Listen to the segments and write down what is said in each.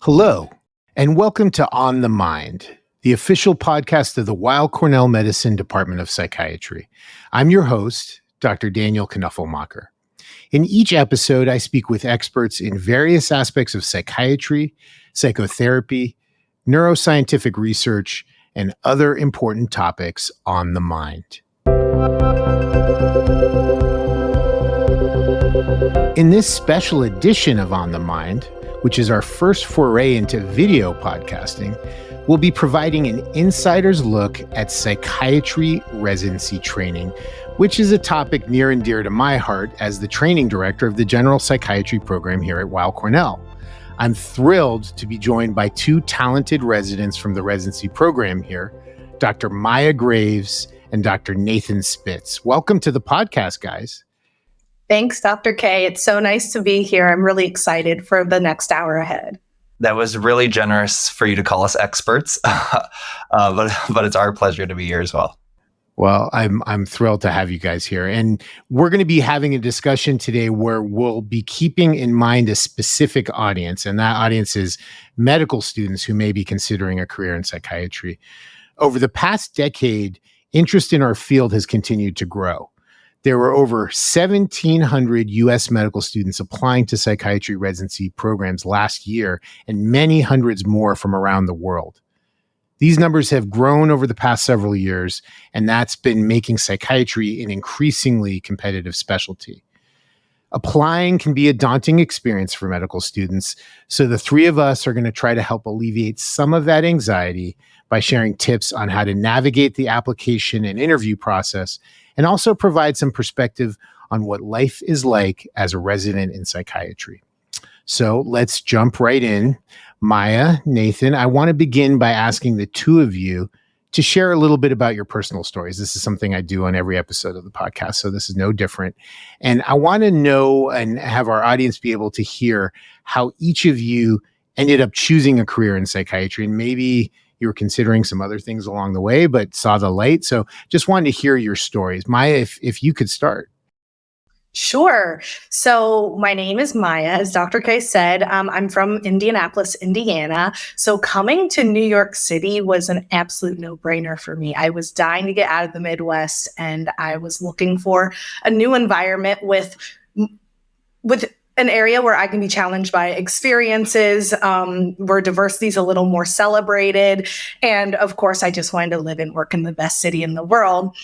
Hello, and welcome to On the Mind, the official podcast of the Weill Cornell Medicine Department of Psychiatry. I'm your host, Dr. Daniel Knoepflmacher. In each episode, I speak with experts in various aspects of psychiatry, psychotherapy, neuroscientific research, and other important topics on the mind. In this special edition of On the Mind, which is our first foray into video podcasting, we'll be providing an insider's look at psychiatry residency training, which is a topic near and dear to my heart as the training director of the general psychiatry program here at Weill Cornell. I'm thrilled to be joined by two talented residents from the residency program here, Dr. Maya Graves and Dr. Nathen Spitz. Welcome to the podcast, guys. Thanks, Dr. K. It's so nice to be here. I'm really excited for the next hour ahead. That was really generous for you to call us experts, but it's our pleasure to be here as well. Well, I'm thrilled to have you guys here. And we're going to be having a discussion today where we'll be keeping in mind a specific audience, and that audience is medical students who may be considering a career in psychiatry. Over the past decade, interest in our field has continued to grow. There were over 1,700 U.S. medical students applying to psychiatry residency programs last year, and many hundreds more from around the world. These numbers have grown over the past several years, and that's been making psychiatry an increasingly competitive specialty. Applying can be a daunting experience for medical students, so the three of us are going to try to help alleviate some of that anxiety by sharing tips on how to navigate the application and interview process, and also provide some perspective on what life is like as a resident in psychiatry. So let's jump right in. Maya, Nathen, I want to begin by asking the two of you to share a little bit about your personal stories. This is something I do on every episode of the podcast, so this is no different. And I want to know and have our audience be able to hear how each of you ended up choosing a career in psychiatry, and maybe you were considering some other things along the way, but saw the light. So just wanted to hear your stories. Maya, if you could start. Sure. So my name is Maya, as Dr. K said. I'm from Indianapolis, Indiana. So coming to New York City was an absolute no-brainer for me. I was dying to get out of the Midwest, and I was looking for a new environment with an area where I can be challenged by experiences, where diversity is a little more celebrated. And of course, I just wanted to live and work in the best city in the world.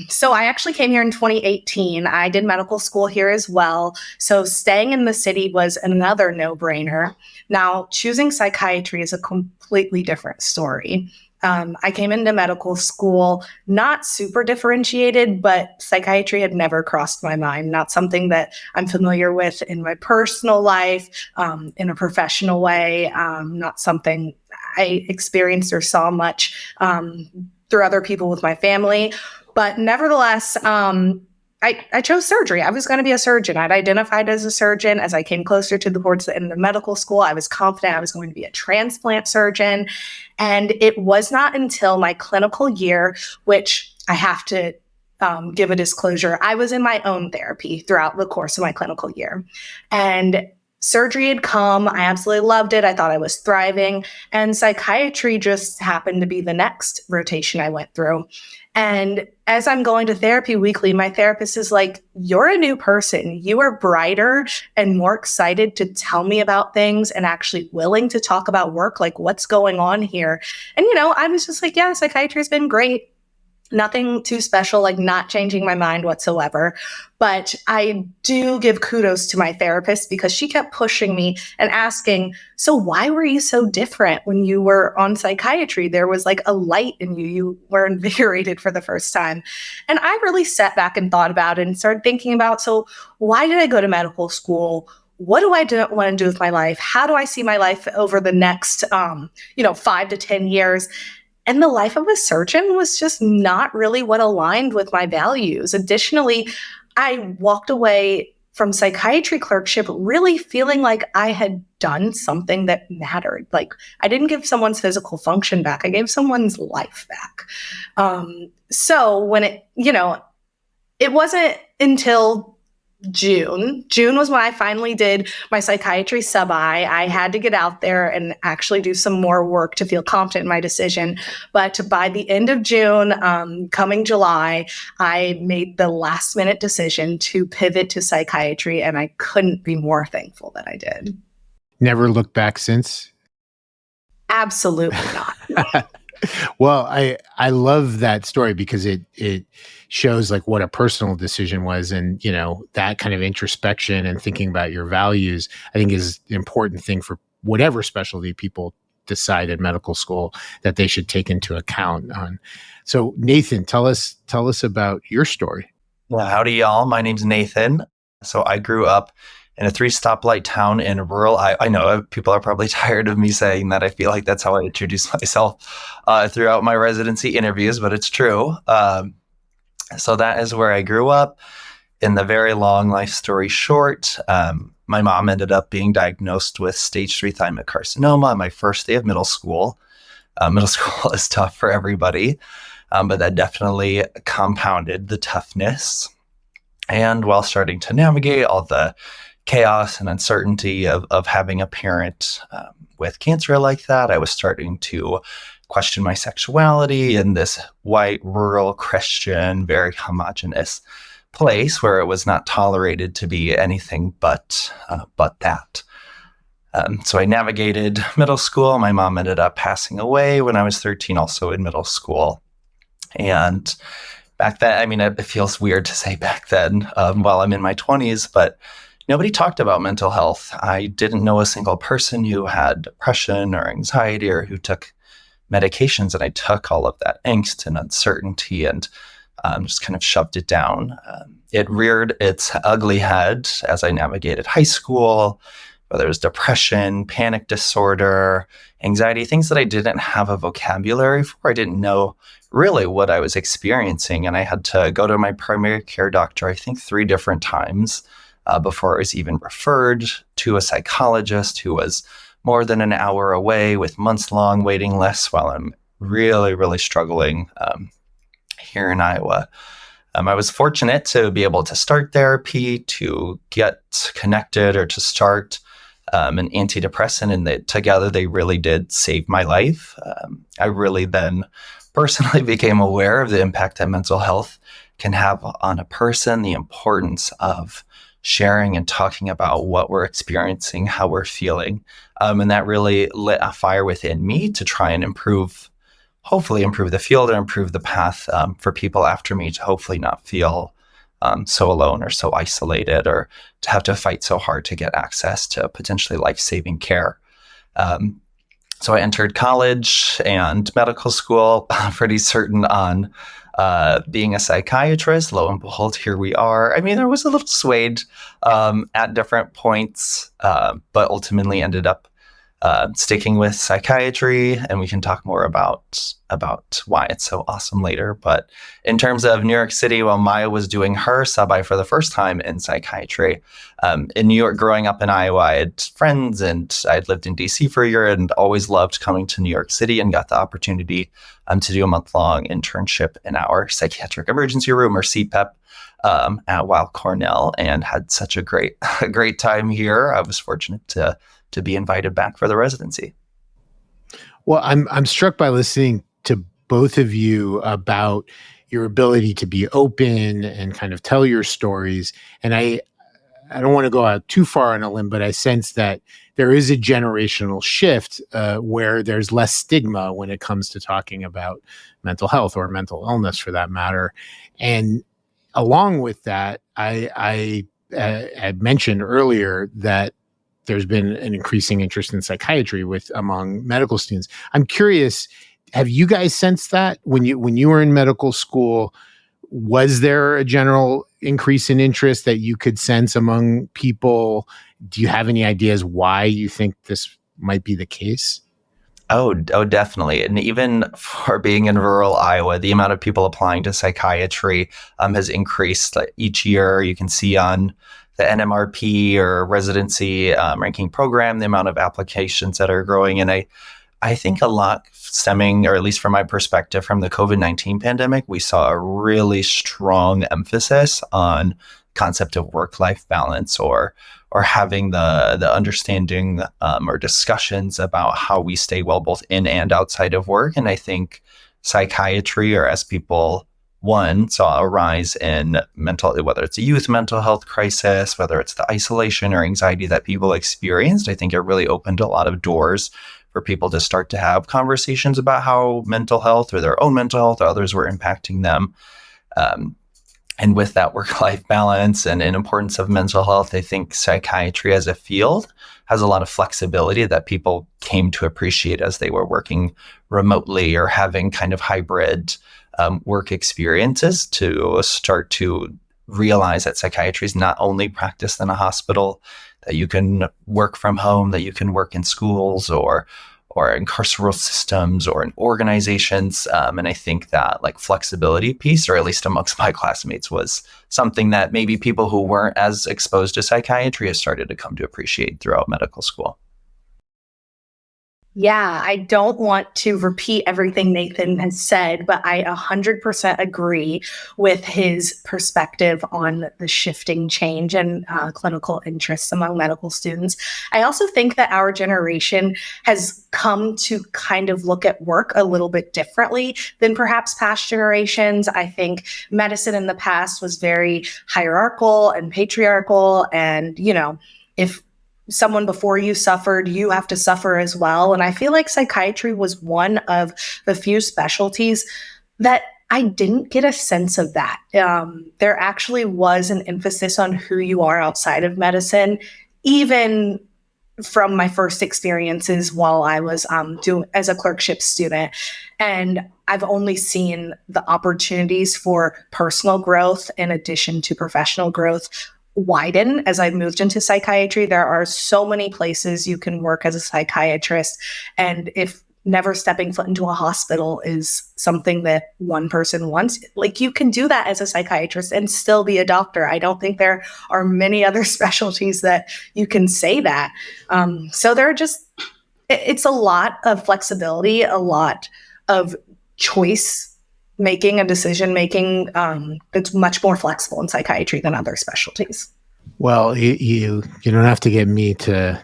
So I actually came here in 2018. I did medical school here as well. So staying in the city was another no-brainer. Now, choosing psychiatry is a completely different story. I came into medical school not super differentiated, but psychiatry had never crossed my mind. Not something that I'm familiar with in my personal life, in a professional way, not something I experienced or saw much through other people with my family. But nevertheless, I chose surgery. I was going to be a surgeon. I'd identified as a surgeon. As I came closer towards the end of medical school, I was confident I was going to be a transplant surgeon. And it was not until my clinical year, which I have to give a disclosure, I was in my own therapy throughout the course of my clinical year. And surgery had come. I absolutely loved it. I thought I was thriving. And psychiatry just happened to be the next rotation I went through. And as I'm going to therapy weekly, my therapist is like, you're a new person. You are brighter and more excited to tell me about things and actually willing to talk about work, like what's going on here. And, I was just like, yeah, psychiatry has been great. Nothing too special, like not changing my mind whatsoever. But I do give kudos to my therapist because she kept pushing me and asking, so why were you so different when you were on psychiatry? There was like a light in you. You were invigorated for the first time. And I really sat back and thought about it and started thinking about, so why did I go to medical school? What do I want to do with my life? How do I see my life over the next, 5 to 10 years? And the life of a surgeon was just not really what aligned with my values. Additionally, I walked away from psychiatry clerkship really feeling like I had done something that mattered. Like I didn't give someone's physical function back. I gave someone's life back. So when it wasn't until June. June was when I finally did my psychiatry sub-I. I had to get out there and actually do some more work to feel confident in my decision. But by the end of June, coming July, I made the last minute decision to pivot to psychiatry, and I couldn't be more thankful that I did. Never looked back since? Absolutely not. Well, I love that story because it shows like what a personal decision was, and that kind of introspection and thinking about your values, I think, is an important thing for whatever specialty people decide in medical school that they should take into account on. So Nathen, tell us about your story. Well, howdy, y'all. My name's Nathen. So I grew up in a 3-stoplight town in rural. I know people are probably tired of me saying that. I feel like that's how I introduce myself throughout my residency interviews, but it's true. So that is where I grew up. In the very long life story short, my mom ended up being diagnosed with stage 3 thymic carcinoma on my first day of middle school. Middle school is tough for everybody, but that definitely compounded the toughness. And while starting to navigate all the chaos and uncertainty of having a parent with cancer like that, I was starting to question my sexuality in this white, rural, Christian, very homogenous place where it was not tolerated to be anything but that. So I navigated middle school. My mom ended up passing away when I was 13, also in middle school. And back then, I mean, it feels weird to say back then while I'm in my 20s, but nobody talked about mental health. I didn't know a single person who had depression or anxiety or who took medications, and I took all of that angst and uncertainty and just kind of shoved it down. It reared its ugly head as I navigated high school, whether it was depression, panic disorder, anxiety, things that I didn't have a vocabulary for. I didn't know really what I was experiencing, and I had to go to my primary care doctor, I think 3 different times before I was even referred to a psychologist who was more than an hour away with months-long waiting lists while I'm really, really struggling here in Iowa. I was fortunate to be able to start therapy, to get connected or to start an antidepressant, and together they really did save my life. I really then personally became aware of the impact that mental health can have on a person, the importance of sharing and talking about what we're experiencing, how we're feeling. And that really lit a fire within me to try and hopefully improve the field and improve the path for people after me to hopefully not feel so alone or so isolated or to have to fight so hard to get access to potentially life-saving care. So I entered college and medical school, pretty certain on being a psychiatrist. Lo and behold, here we are. I mean, I was a little swayed at different points, but ultimately ended up sticking with psychiatry, and we can talk more about why it's so awesome later. But in terms of New York City, while Maya was doing her sub-I for the first time in psychiatry, in New York, growing up in Iowa, I had friends, and I'd lived in DC for a year and always loved coming to New York City, and got the opportunity to do a month-long internship in our psychiatric emergency room, or CPEP, at Weill Cornell, and had such a great time here. I was fortunate to be invited back for the residency. Well, I'm struck by listening to both of you about your ability to be open and kind of tell your stories. And I don't want to go out too far on a limb, but I sense that there is a generational shift where there's less stigma when it comes to talking about mental health or mental illness, for that matter. And along with that, I had mentioned earlier that there's been an increasing interest in psychiatry among medical students. I'm curious, have you guys sensed that when you were in medical school? Was there a general increase in interest that you could sense among people? Do you have any ideas why you think this might be the case? Oh, definitely. And even for being in rural Iowa, the amount of people applying to psychiatry has increased each year. You can see on the NMRP or residency ranking program, the amount of applications that are growing. And I think a lot stemming, or at least from my perspective, from the COVID-19 pandemic, we saw a really strong emphasis on concept of work-life balance or having the understanding or discussions about how we stay well both in and outside of work. And I think psychiatry, or as people saw a rise in whether it's a youth mental health crisis, whether it's the isolation or anxiety that people experienced, I think it really opened a lot of doors for people to start to have conversations about how mental health or their own mental health or others were impacting them. And with that work-life balance and importance of mental health, I think psychiatry as a field has a lot of flexibility that people came to appreciate as they were working remotely or having kind of hybrid work experiences, to start to realize that psychiatry is not only practiced in a hospital, that you can work from home, that you can work in schools or in carceral systems or in organizations. And I think that like flexibility piece, or at least amongst my classmates, was something that maybe people who weren't as exposed to psychiatry have started to come to appreciate throughout medical school. Yeah, I don't want to repeat everything Nathan has said, but I 100% agree with his perspective on the shifting change and clinical interests among medical students. I also think that our generation has come to kind of look at work a little bit differently than perhaps past generations. I think medicine in the past was very hierarchical and patriarchal, and, if someone before you suffered, you have to suffer as well. And I feel like psychiatry was one of the few specialties that I didn't get a sense of that. There actually was an emphasis on who you are outside of medicine, even from my first experiences while I was doing as a clerkship student. And I've only seen the opportunities for personal growth in addition to professional growth widen as I moved into psychiatry. There are so many places you can work as a psychiatrist. And if never stepping foot into a hospital is something that one person wants, like, you can do that as a psychiatrist and still be a doctor. I don't think there are many other specialties that you can say that. So there are it's a lot of flexibility, a lot of choice making and decision making. It's much more flexible in psychiatry than other specialties. Well, you don't have to get me to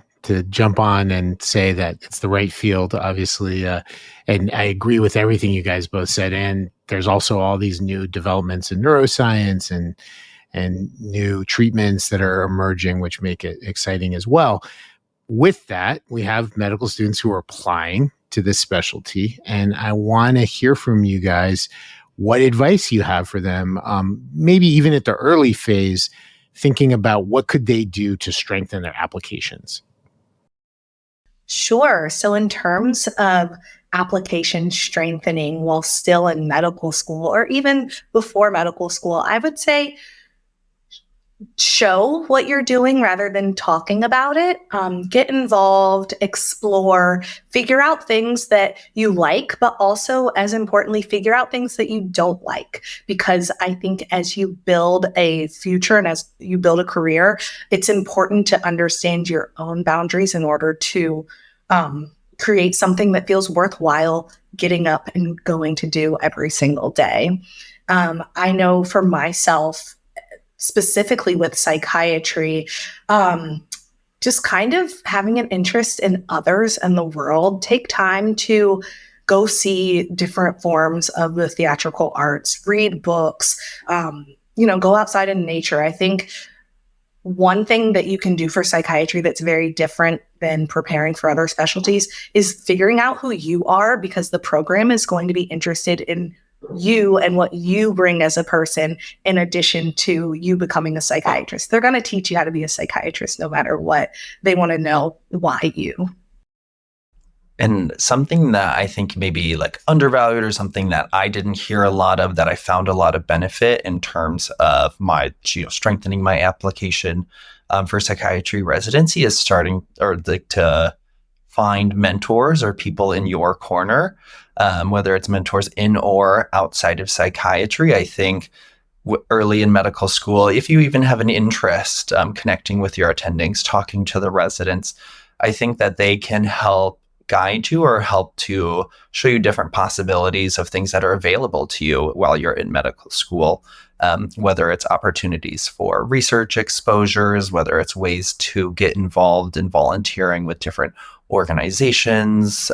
jump on and say that it's the right field, obviously, and I agree with everything you guys both said. And there's also all these new developments in neuroscience and new treatments that are emerging, which make it exciting as well. With that, we have medical students who are applying to this specialty, and I want to hear from you guys what advice you have for them, maybe even at the early phase, thinking about what could they do to strengthen their applications. Sure. So in terms of application strengthening while still in medical school, or even before medical school, I would say show what you're doing rather than talking about it. Get involved, explore, figure out things that you like, but also, as importantly, figure out things that you don't like. Because I think as you build a future and as you build a career, it's important to understand your own boundaries in order to create something that feels worthwhile getting up and going to do every single day. I know for myself, specifically with psychiatry, just kind of having an interest in others and the world. Take time to go see different forms of the theatrical arts, read books, go outside in nature. I think one thing that you can do for psychiatry that's very different than preparing for other specialties is figuring out who you are, because the program is going to be interested in you and what you bring as a person, in addition to you becoming a psychiatrist. They're going to teach you how to be a psychiatrist no matter what. They want to know why you. And something that I think maybe like undervalued, or something that I didn't hear a lot of, that I found a lot of benefit in terms of my strengthening my application for psychiatry residency, is starting to find mentors or people in your corner. Whether it's mentors in or outside of psychiatry. I think early in medical school, if you even have an interest, connecting with your attendings, talking to the residents, I think that they can help guide you or help to show you different possibilities of things that are available to you while you're in medical school. whether it's opportunities for research exposures, whether it's ways to get involved in volunteering with different organizations,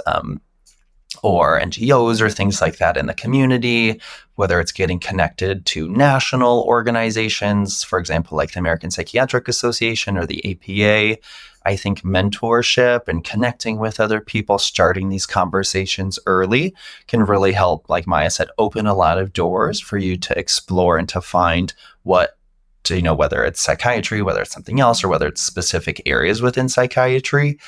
or NGOs or things like that in the community, whether it's getting connected to national organizations, for example, like the American Psychiatric Association or the APA. I think mentorship and connecting with other people, starting these conversations early can really help, like Maya said, open a lot of doors for you to explore and to find whether it's psychiatry, whether it's something else, or whether it's specific areas within psychiatry.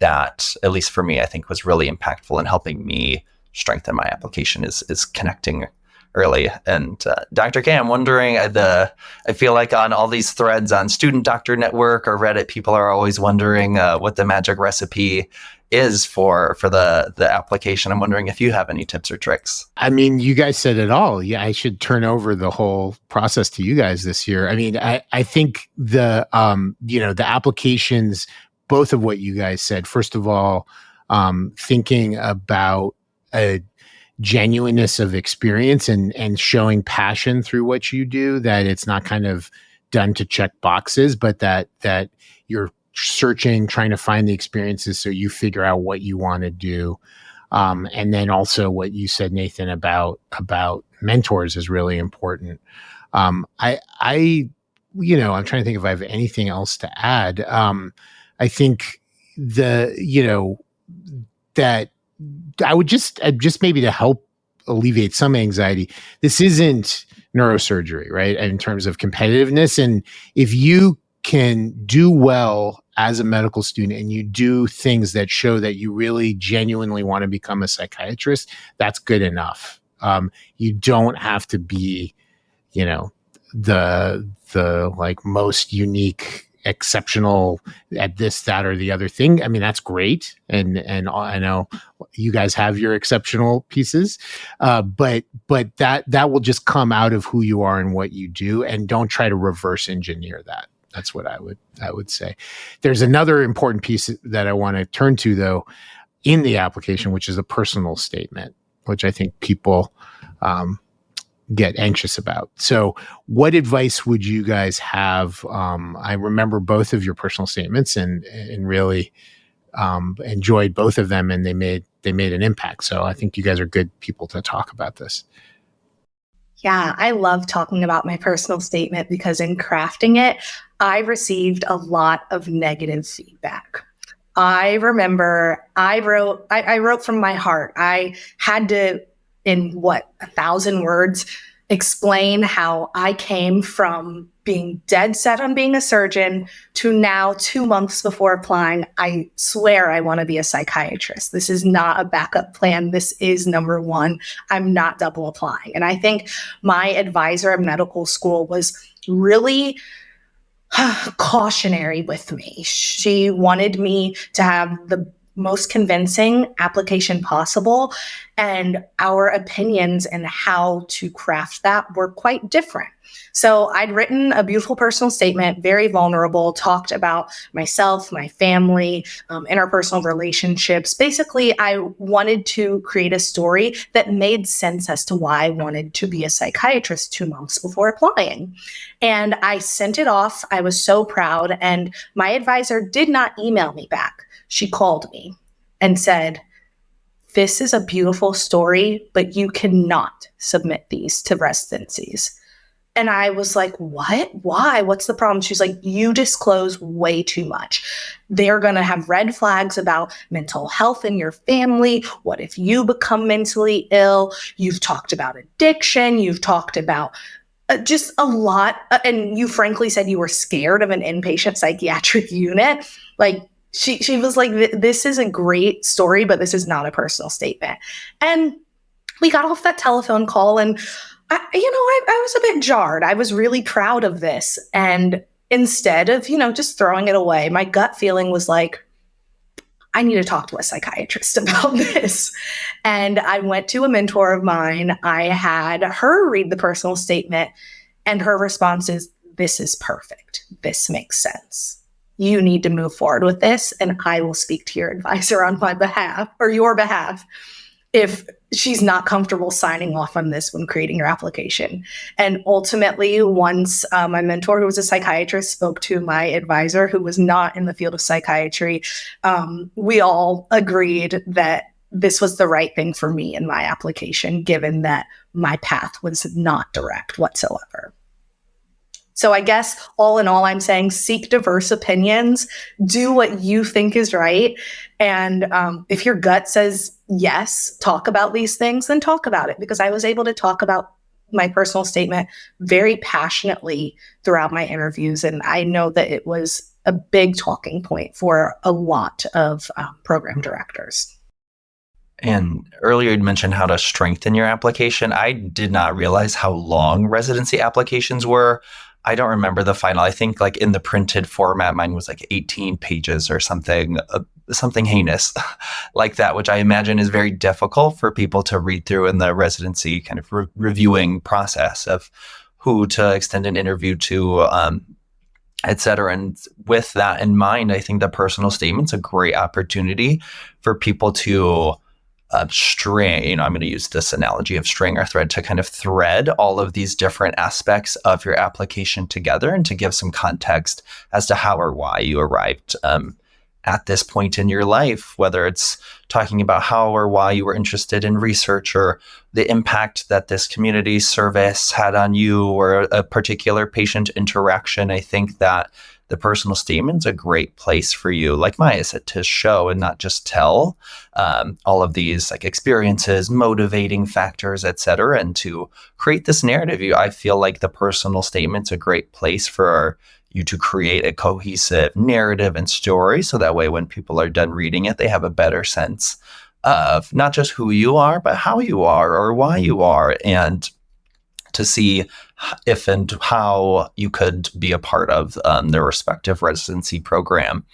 That, at least for me, I think was really impactful in helping me strengthen my application is connecting early. And Dr. K, I'm wondering, I feel like on all these threads on Student Doctor Network or Reddit, people are always wondering what the magic recipe is for the application. I'm wondering if you have any tips or tricks. I mean, you guys said it all. Yeah, I should turn over the whole process to you guys this year. I mean, I think the applications, both of what you guys said. First of all, thinking about a genuineness of experience and showing passion through what you do, that it's not kind of done to check boxes, but that you're searching, trying to find the experiences so you figure out what you want to do. And then also what you said, Nathan, about mentors is really important. I'm trying to think if I have anything else to add. I think that I would just maybe to help alleviate some anxiety. This isn't neurosurgery, right? In terms of competitiveness. And if you can do well as a medical student and you do things that show that you really genuinely want to become a psychiatrist, that's good enough. You don't have to be, the like most unique, exceptional at this, that, or the other thing. I mean, that's great. And I know you guys have your exceptional pieces, but that will just come out of who you are and what you do, and don't try to reverse engineer that. That's what I would say. There's another important piece that I want to turn to, though, in the application, which is a personal statement, which I think people get anxious about. So what advice would you guys have? I remember both of your personal statements and really enjoyed both of them, and they made an impact. So I think you guys are good people to talk about this. Yeah, I love talking about my personal statement because in crafting it, I received a lot of negative feedback. I remember I wrote from my heart. I had to, in 1,000 words, explain how I came from being dead set on being a surgeon to now 2 months before applying, I swear I want to be a psychiatrist. This is not a backup plan. This is number one. I'm not double applying. And I think my advisor at medical school was really cautionary with me. She wanted me to have the most convincing application possible, and our opinions and how to craft that were quite different. So I'd written a beautiful personal statement, very vulnerable, talked about myself, my family, interpersonal relationships. Basically, I wanted to create a story that made sense as to why I wanted to be a psychiatrist 2 months before applying. And I sent it off. I was so proud. And my advisor did not email me back. She called me and said, "This is a beautiful story, but you cannot submit these to residencies." And I was like, "What? Why? What's the problem?" She's like, "You disclose way too much. They're going to have red flags about mental health in your family. What if you become mentally ill? You've talked about addiction. You've talked about just a lot. And you frankly said you were scared of an inpatient psychiatric unit." Like, she was like, "This is a great story, but this is not a personal statement." And we got off that telephone call, and I was a bit jarred. I was really proud of this. And instead of, just throwing it away, my gut feeling was like, I need to talk to a psychiatrist about this. And I went to a mentor of mine. I had her read the personal statement, and her response is, "This is perfect. This makes sense. You need to move forward with this, and I will speak to your advisor on my behalf or your behalf." if she's not comfortable signing off on this when creating your application. And ultimately, once my mentor, who was a psychiatrist, spoke to my advisor, who was not in the field of psychiatry, we all agreed that this was the right thing for me in my application, given that my path was not direct whatsoever. So I guess all in all, I'm saying seek diverse opinions, do what you think is right. And if your gut says yes, talk about these things, then talk about it, because I was able to talk about my personal statement very passionately throughout my interviews. And I know that it was a big talking point for a lot of program directors. And earlier you'd mentioned how to strengthen your application. I did not realize how long residency applications were. I don't remember the final. I think like in the printed format, mine was like 18 pages or something heinous like that, which I imagine is very difficult for people to read through in the residency kind of reviewing process of who to extend an interview to, et cetera. And with that in mind, I think the personal statement's a great opportunity for people to string, I'm going to use this analogy of string or thread, to kind of thread all of these different aspects of your application together and to give some context as to how or why you arrived at this point in your life, whether it's talking about how or why you were interested in research or the impact that this community service had on you or a particular patient interaction. I think that the personal statement's a great place for you, like Maya said, to show and not just tell all of these like experiences, motivating factors, et cetera, and to create this narrative. I feel like the personal statement's a great place for you to create a cohesive narrative and story. So that way, when people are done reading it, they have a better sense of not just who you are, but how you are or why you are, and to see if and how you could be a part of their respective residency program.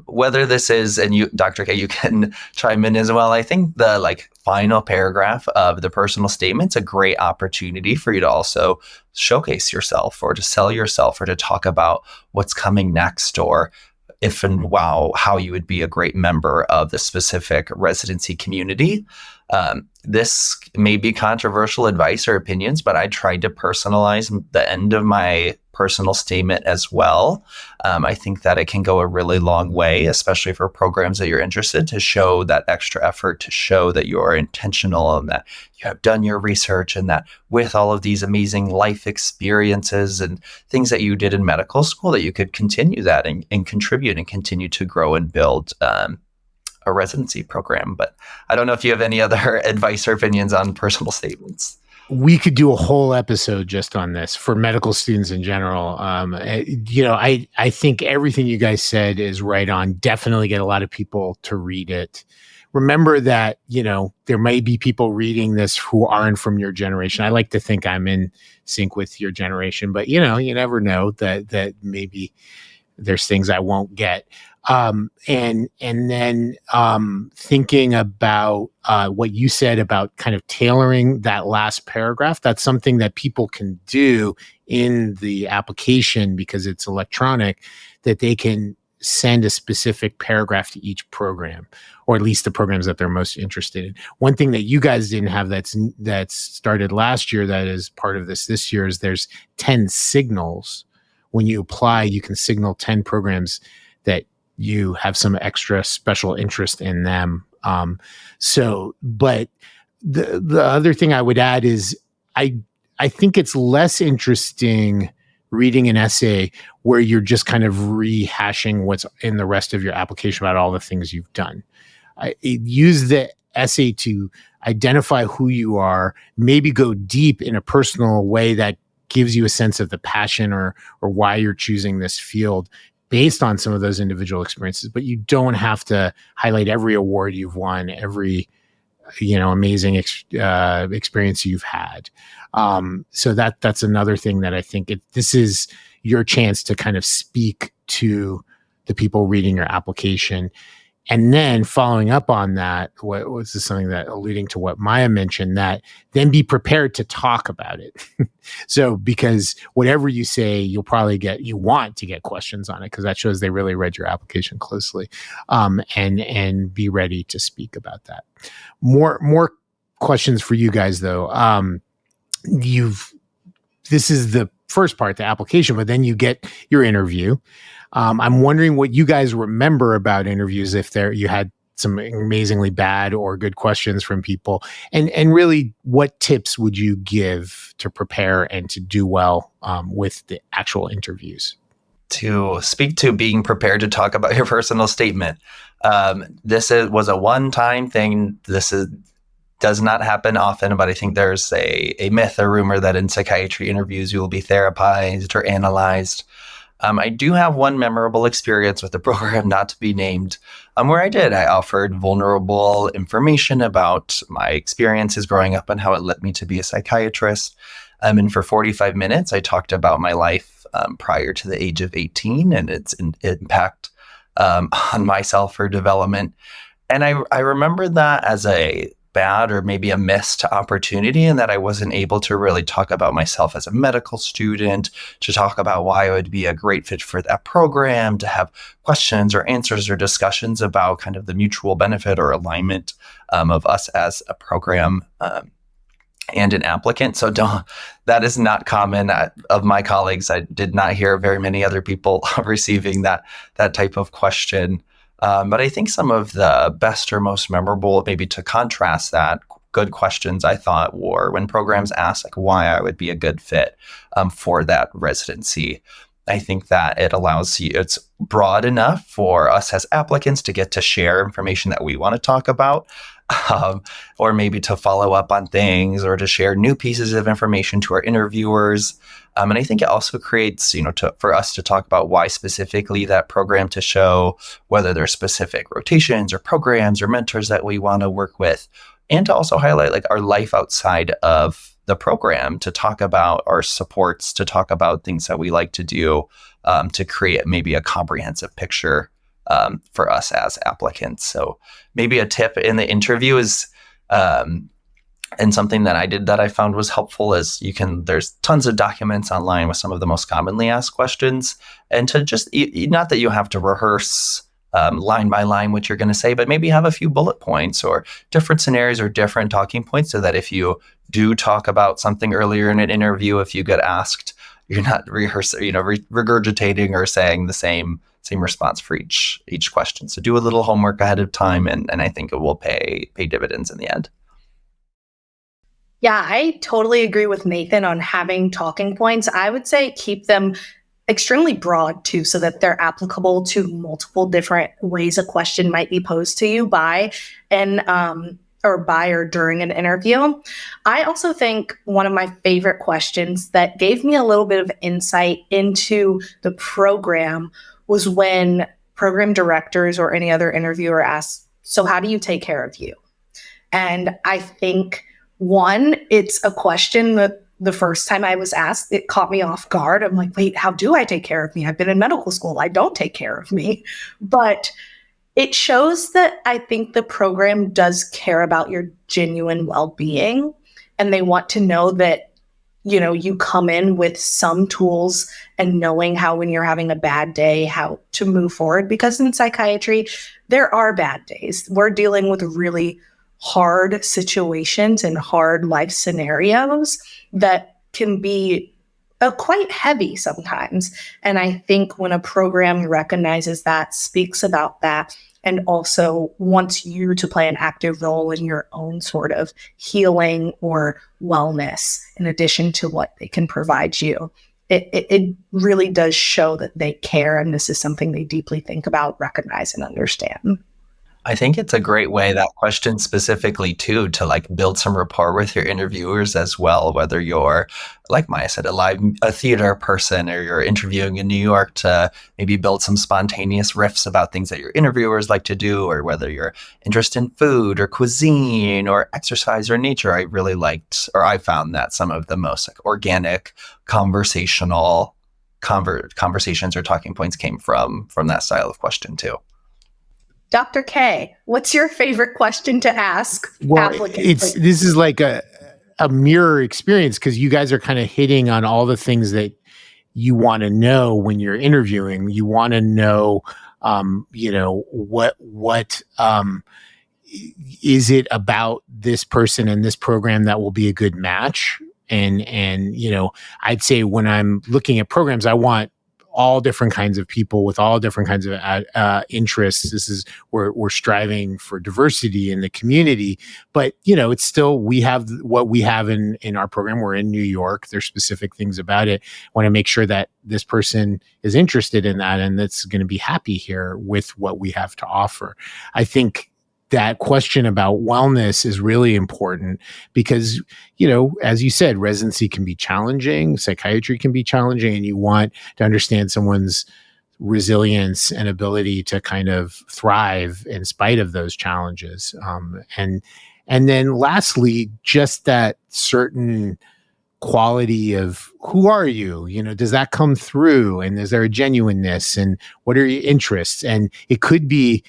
Whether this is, and you, Dr. K, you can chime in as well. I think the final paragraph of the personal statement's a great opportunity for you to also showcase yourself or to sell yourself or to talk about what's coming next, or if and how you would be a great member of the specific residency community. This may be controversial advice or opinions, but I tried to personalize the end of my personal statement as well. I think that it can go a really long way, especially for programs that you're interested, to show that extra effort, to show that you are intentional and that you have done your research, and that with all of these amazing life experiences and things that you did in medical school, that you could continue that and contribute and continue to grow and build a residency program. But I don't know if you have any other advice or opinions on personal statements. We could do a whole episode just on this for medical students in general. I think everything you guys said is right on. Definitely get a lot of people to read it. Remember that, there may be people reading this who aren't from your generation. I like to think I'm in sync with your generation, but you never know that maybe there's things I won't get. And then thinking about what you said about kind of tailoring that last paragraph, that's something that people can do in the application because it's electronic, that they can send a specific paragraph to each program, or at least the programs that they're most interested in. One thing that you guys didn't have that's started last year that is part of this year is there's 10 signals. When you apply, you can signal 10 programs that you have some extra special interest in them. But the other thing I would add is I think it's less interesting reading an essay where you're just kind of rehashing what's in the rest of your application about all the things you've done. Use the essay to identify who you are, maybe go deep in a personal way that gives you a sense of the passion or why you're choosing this field based on some of those individual experiences. But you don't have to highlight every award you've won, every amazing experience you've had. So that's another thing that I think this is your chance to kind of speak to the people reading your application And then following up on that, what was this something that alluding to what Maya mentioned, that then be prepared to talk about it. So, because whatever you say, you want to get questions on it, because that shows they really read your application closely, and be ready to speak about that. More questions for you guys though. This is the first part, the application, but then you get your interview. I'm wondering what you guys remember about interviews, if you had some amazingly bad or good questions from people, and really what tips would you give to prepare and to do well with the actual interviews? To speak to being prepared to talk about your personal statement. This was a one-time thing. Does not happen often, but I think there's a myth or rumor that in psychiatry interviews you will be therapized or analyzed. I do have one memorable experience with the program, not to be named, where I offered vulnerable information about my experiences growing up and how it led me to be a psychiatrist. And for 45 minutes, I talked about my life prior to the age of 18 and its impact on myself for development. And I remember that as a bad or maybe a missed opportunity, and that I wasn't able to really talk about myself as a medical student, to talk about why I would be a great fit for that program, to have questions or answers or discussions about kind of the mutual benefit or alignment of us as a program and an applicant. So that is not common of my colleagues. I did not hear very many other people receiving that type of question. But I think some of the best or most memorable, maybe to contrast that, good questions I thought were when programs ask like why I would be a good fit for that residency. I think that it allows you, it's broad enough for us as applicants to get to share information that we want to talk about, or maybe to follow up on things or to share new pieces of information to our interviewers. And I think it also creates, for us to talk about why specifically that program to show, whether there's specific rotations or programs or mentors that we want to work with, and to also highlight like our life outside of the program, to talk about our supports, to talk about things that we like to do, to create maybe a comprehensive picture for us as applicants. So maybe a tip in the interview is, and something that I did that I found was helpful is there's tons of documents online with some of the most commonly asked questions, and to just, not that you have to rehearse line by line what you're going to say, but maybe have a few bullet points or different scenarios or different talking points, so that if you do talk about something earlier in an interview, if you get asked, you're not rehearsing, regurgitating or saying the same response for each question. So do a little homework ahead of time, and I think it will pay dividends in the end. Yeah, I totally agree with Nathan on having talking points. I would say keep them extremely broad too, so that they're applicable to multiple different ways a question might be posed to you by or during an interview. I also think one of my favorite questions that gave me a little bit of insight into the program was when program directors or any other interviewer asked, "So how do you take care of you?" And I think one, it's a question that the first time I was asked, it caught me off guard. I'm like, wait, how do I take care of me? I've been in medical school. I don't take care of me. But it shows that I think the program does care about your genuine well-being, and they want to know that, you come in with some tools and knowing how, when you're having a bad day, how to move forward. Because in psychiatry, there are bad days. We're dealing with really hard situations and hard life scenarios that can be quite heavy sometimes. And I think when a program recognizes that, speaks about that, and also wants you to play an active role in your own sort of healing or wellness, in addition to what they can provide you, it really does show that they care, and this is something they deeply think about, recognize, and understand. I think it's a great way, that question specifically too, to like build some rapport with your interviewers as well, whether you're, like Maya said, a theater person, or you're interviewing in New York to maybe build some spontaneous riffs about things that your interviewers like to do, or whether you're interested in food or cuisine or exercise or nature. I found that some of the most like organic conversational conversations or talking points came from that style of question too. Dr. K, what's your favorite question to ask Well, applicants? this is like a mirror experience because you guys are kind of hitting on all the things that you want to know when you're interviewing. You want to know, what is it about this person and this program that will be a good match? And I'd say when I'm looking at programs, I want all different kinds of people with all different kinds of interests. This is we're striving for diversity in the community, but it's still, we have what we have in our program. We're in New York. There's specific things about it. I want to make sure that this person is interested in that and that's going to be happy here with what we have to offer. I think that question about wellness is really important because, as you said, residency can be challenging, psychiatry can be challenging, and you want to understand someone's resilience and ability to kind of thrive in spite of those challenges. And then lastly, just that certain quality of who are you? Does that come through? And is there a genuineness? And what are your interests? And it could be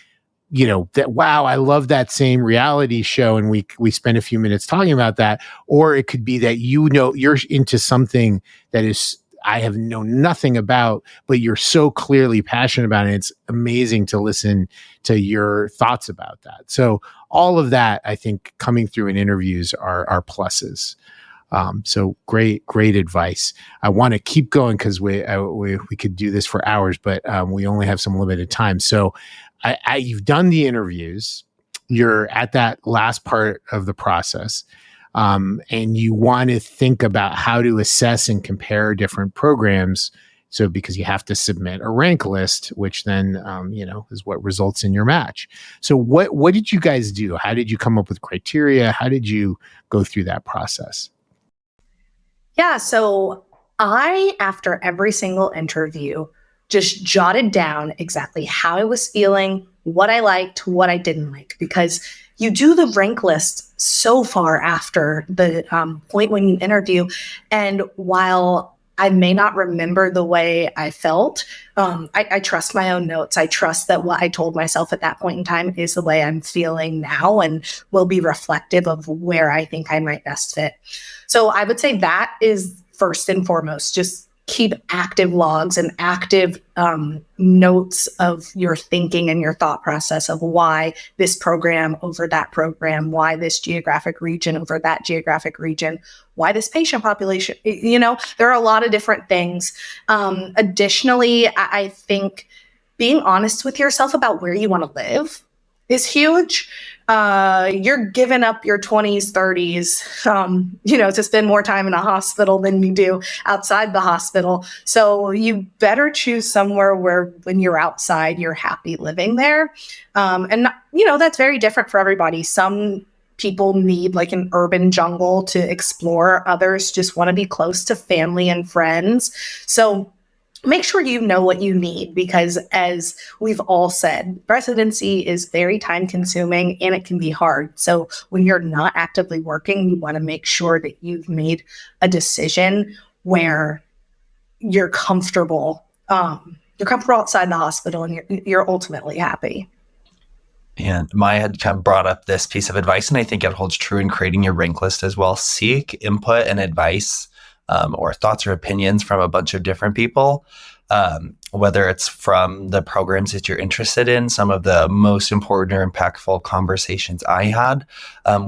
that, wow, I love that same reality show. And we spend a few minutes talking about that. Or it could be that, you're into something that is, I have known nothing about, but you're so clearly passionate about it. It's amazing to listen to your thoughts about that. So all of that, I think, coming through in interviews are pluses. So great advice. I want to keep going because we could do this for hours, but we only have some limited time. So you've done the interviews, you're at that last part of the process, and you want to think about how to assess and compare different programs. So because you have to submit a rank list, which then, is what results in your match. So what did you guys do? How did you come up with criteria? How did you go through that process? Yeah, so I, after every single interview, just jotted down exactly how I was feeling, what I liked, what I didn't like, because you do the rank list so far after the point when you interview. And while I may not remember the way I felt, I trust my own notes. I trust that what I told myself at that point in time is the way I'm feeling now and will be reflective of where I think I might best fit. So I would say that is first and foremost, just keep active logs and active notes of your thinking and your thought process of why this program over that program, why this geographic region over that geographic region, why this patient population. There are a lot of different things. Additionally, I think being honest with yourself about where you want to live is huge. You're giving up your 20s, 30s, to spend more time in a hospital than you do outside the hospital. So you better choose somewhere where when you're outside, you're happy living there. That's very different for everybody. Some people need like an urban jungle to explore. Others just want to be close to family and friends. So make sure you know what you need, because as we've all said, residency is very time consuming and it can be hard. So when you're not actively working, you want to make sure that you've made a decision where you're comfortable. You're comfortable outside the hospital and you're ultimately happy. And Maya had kind of brought up this piece of advice, and I think it holds true in creating your rank list as well. Seek input and advice or thoughts or opinions from a bunch of different people, whether it's from the programs that you're interested in. Some of the most important or impactful conversations I had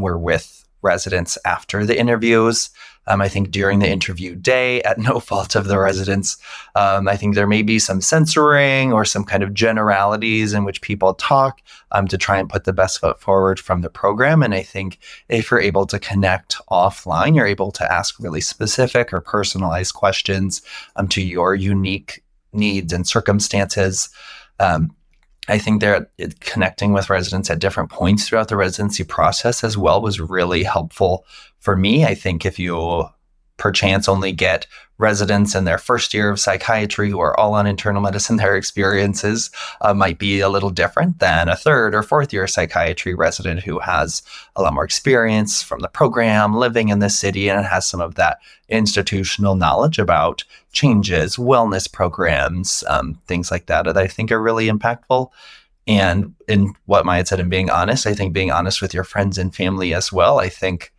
were with residents after the interviews. I think during the interview day, at no fault of the residents, I think there may be some censoring or some kind of generalities in which people talk to try and put the best foot forward from the program. And I think if you're able to connect offline, you're able to ask really specific or personalized questions to your unique needs and circumstances. I think that connecting with residents at different points throughout the residency process as well was really helpful for me. I think if you perchance only get residents in their first year of psychiatry who are all on internal medicine, their experiences might be a little different than a third or fourth year psychiatry resident who has a lot more experience from the program, living in the city, and has some of that institutional knowledge about changes, wellness programs, things like that I think are really impactful. And in what Maya said, and being honest, I think being honest with your friends and family as well, I think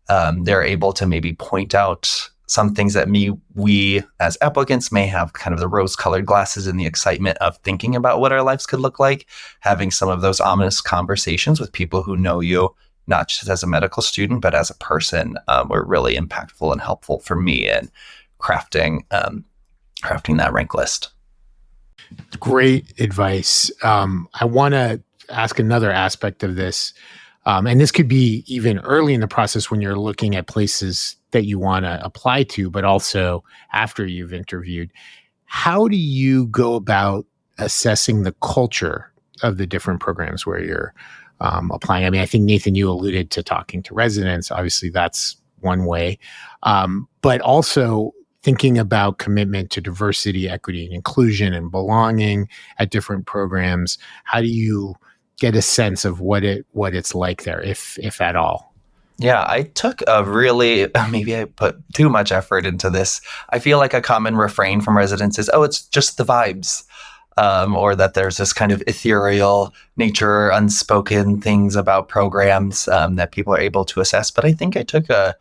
they're able to maybe point out some things that we as applicants may have kind of the rose-colored glasses and the excitement of thinking about what our lives could look like, having some of those ominous conversations with people who know you, not just as a medical student, but as a person, were really impactful and helpful for me in crafting that rank list. Great advice. I want to ask another aspect of this. And this could be even early in the process when you're looking at places that you want to apply to, but also after you've interviewed. How do you go about assessing the culture of the different programs where you're applying? I mean, I think, Nathan, you alluded to talking to residents. Obviously, that's one way. But also thinking about commitment to diversity, equity, and inclusion and belonging at different programs. How do you get a sense of what it's like there, if at all? Yeah, I took maybe I put too much effort into this. I feel like a common refrain from residents is, oh, it's just the vibes. Or that there's this kind of ethereal nature, unspoken things about programs that people are able to assess. But I think I took a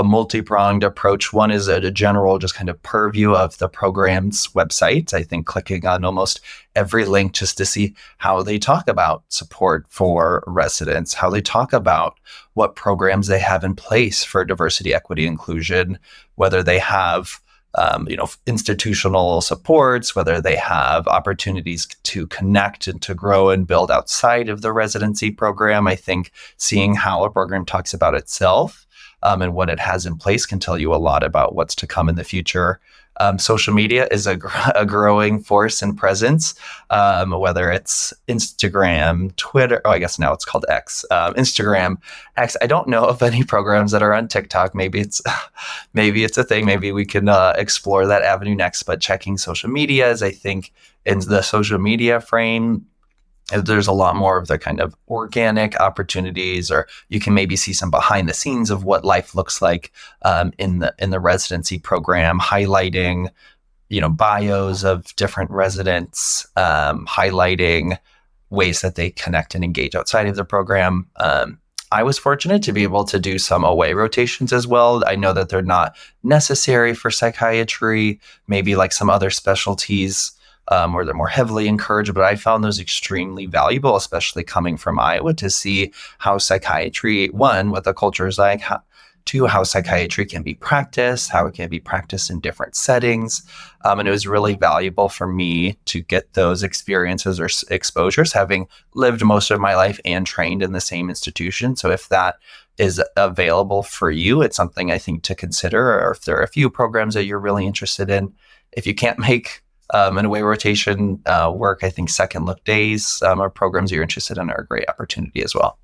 multi-pronged approach. One is a general just kind of purview of the program's website. I think clicking on almost every link just to see how they talk about support for residents, how they talk about what programs they have in place for diversity, equity, inclusion, whether they have institutional supports, whether they have opportunities to connect and to grow and build outside of the residency program. I think seeing how a program talks about itself and what it has in place can tell you a lot about what's to come in the future. Social media is a growing force and presence, whether it's Instagram, Twitter. Oh, I guess now it's called X. Instagram, X. I don't know of any programs that are on TikTok. Maybe it's a thing. Maybe we can explore that avenue next. But checking social media is, I think, in the social media frame, there's a lot more of the kind of organic opportunities, or you can maybe see some behind the scenes of what life looks like in the residency program, highlighting, bios of different residents, highlighting ways that they connect and engage outside of the program. I was fortunate to be able to do some away rotations as well. I know that they're not necessary for psychiatry, maybe like some other specialties, or they're more heavily encouraged, but I found those extremely valuable, especially coming from Iowa, to see how psychiatry, one, what the culture is like, two, how psychiatry can be practiced, how it can be practiced in different settings. And it was really valuable for me to get those experiences or exposures, having lived most of my life and trained in the same institution. So if that is available for you, it's something I think to consider, or if there are a few programs that you're really interested in. If you can't make an away rotation work, I think second look days or programs you're interested in are a great opportunity as well.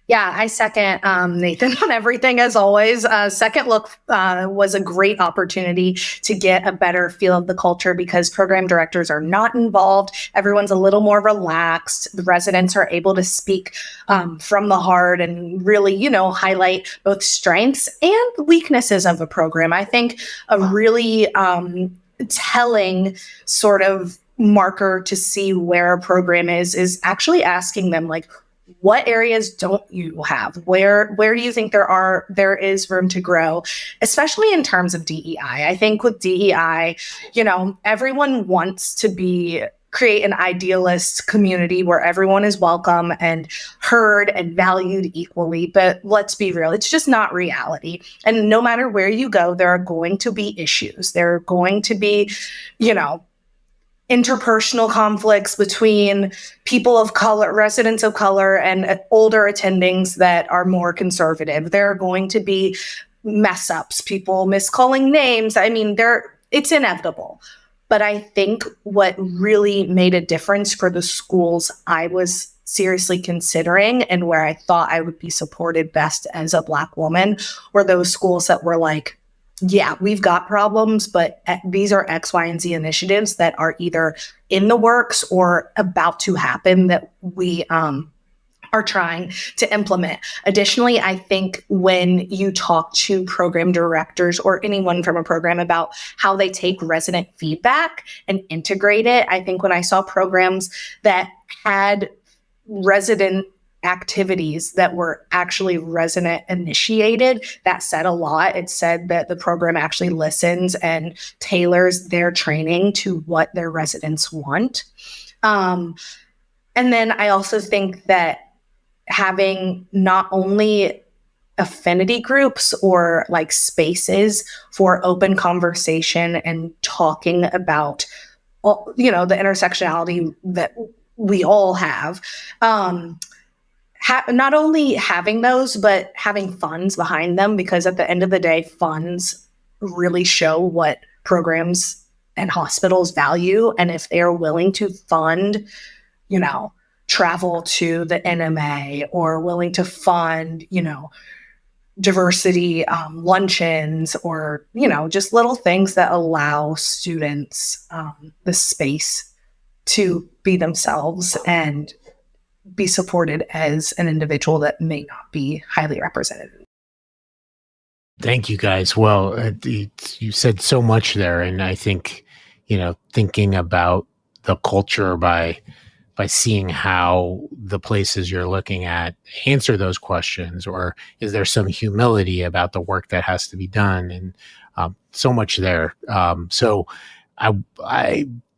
Yeah, I second Nathan on everything as always. Second look was a great opportunity to get a better feel of the culture because program directors are not involved. Everyone's a little more relaxed. The residents are able to speak from the heart and really, highlight both strengths and weaknesses of a program. I think a really telling sort of marker to see where a program is actually asking them, like, what areas don't you have? Where do you think there is room to grow, especially in terms of DEI? I think with DEI, everyone wants to create an idealist community where everyone is welcome and heard and valued equally. But let's be real, it's just not reality. And no matter where you go, there are going to be issues. There are going to be, interpersonal conflicts between people of color, residents of color, and older attendings that are more conservative. There are going to be mess ups, people miscalling names. I mean, it's inevitable. But I think what really made a difference for the schools I was seriously considering and where I thought I would be supported best as a Black woman were those schools that were like, yeah, we've got problems, but these are X, Y, and Z initiatives that are either in the works or about to happen that we are are trying to implement. Additionally, I think when you talk to program directors or anyone from a program about how they take resident feedback and integrate it, I think when I saw programs that had resident activities that were actually resident initiated, that said a lot. It said that the program actually listens and tailors their training to what their residents want. And then I also think that having not only affinity groups or like spaces for open conversation and talking about, the intersectionality that we all have, not only having those, but having funds behind them, because at the end of the day, funds really show what programs and hospitals value. And if they're willing to fund, travel to the NMA, or willing to fund, diversity luncheons, or, just little things that allow students the space to be themselves and be supported as an individual that may not be highly represented. Thank you, guys. Well, you said so much there, and I think, thinking about the culture by seeing how the places you're looking at answer those questions, or is there some humility about the work that has to be done, and so much there. So